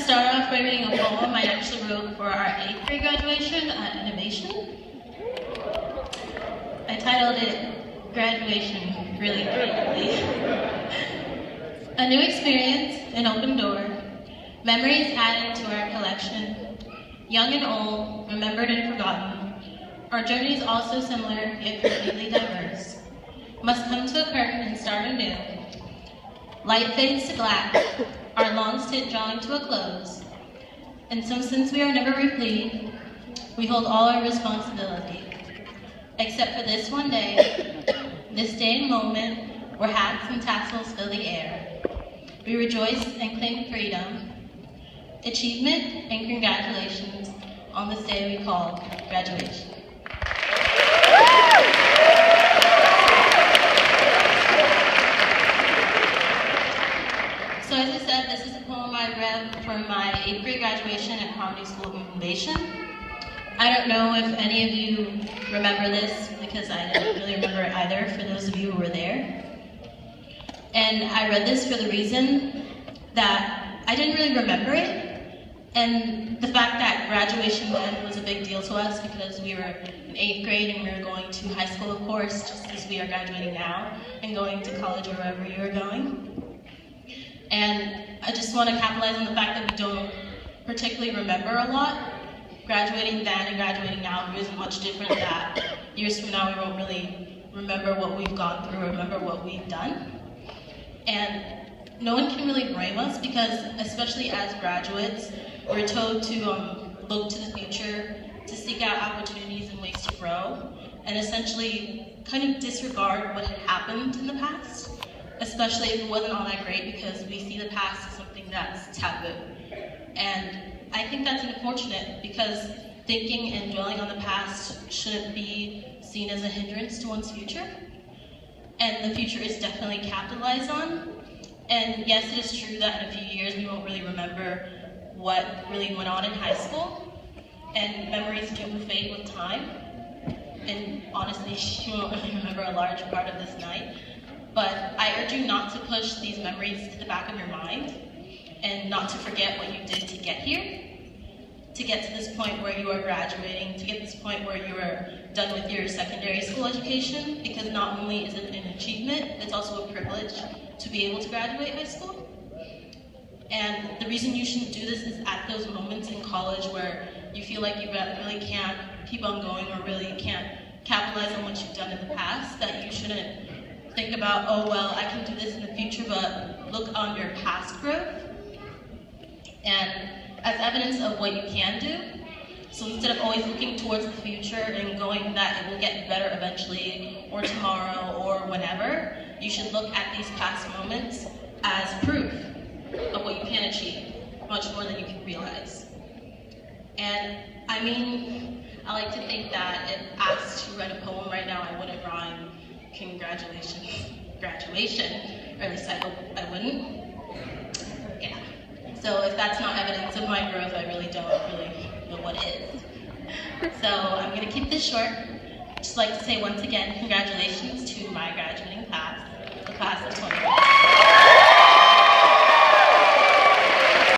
start off by reading a poem I actually wrote for our 8th grade graduation at Innovation. I titled it Graduation Really Creatively. A new experience, an open door, memories added to our collection, young and old, remembered and forgotten. Our journey is also similar, yet completely diverse. Must come to a curtain and start anew. Light fades to black, our long stint drawing to a close. And so since we are never replete, we hold all our responsibility. Except for this one day, this day and moment where hats and tassels fill the air. We rejoice and claim freedom, achievement, and congratulations on this day we call graduation. So as I said, this is a poem I read for my 8th grade graduation at Comedy School of Innovation. I don't know if any of you remember this, because I didn't really remember it either, for those of you who were there. And I read this for the reason that I didn't really remember it, and the fact that graduation then was a big deal to us because we were in 8th grade and we were going to high school, of course, just as we are graduating now, and going to college or wherever you are going. And I just want to capitalize on the fact that we don't particularly remember a lot. Graduating then and graduating now isn't much different. That years from now we won't really remember what we've gone through or remember what we've done. And no one can really blame us because, especially as graduates, we're told to look to the future, to seek out opportunities and ways to grow, and essentially kind of disregard what had happened in the past, especially if it wasn't all that great, because we see the past as something that's taboo. And I think that's unfortunate because thinking and dwelling on the past shouldn't be seen as a hindrance to one's future. And the future is definitely capitalized on. And yes, it is true that in a few years we won't really remember what really went on in high school. And memories do fade with time. And honestly, you won't really remember a large part of this night. But I urge you not to push these memories to the back of your mind and not to forget what you did to get here, to get to this point where you are graduating, to get to this point where you are done with your secondary school education, because not only is it an achievement, it's also a privilege to be able to graduate high school. And the reason you shouldn't do this is at those moments in college where you feel like you really can't keep on going or really can't capitalize on what you've done in the past, that you shouldn't think about, oh, well, I can do this in the future, but look on your past growth and as evidence of what you can do. So instead of always looking towards the future and going that it will get better eventually, or tomorrow, or whenever, you should look at these past moments as proof of what you can achieve, much more than you can realize. And I mean, I like to think that if asked to write a poem right now, I wouldn't rhyme congratulations, graduation, or at least I hope I wouldn't. Yeah. So if that's not evidence of my growth, I really don't know what is. So I'm going to keep this short. Just like to say once again, congratulations to my graduating class, the class of 2020.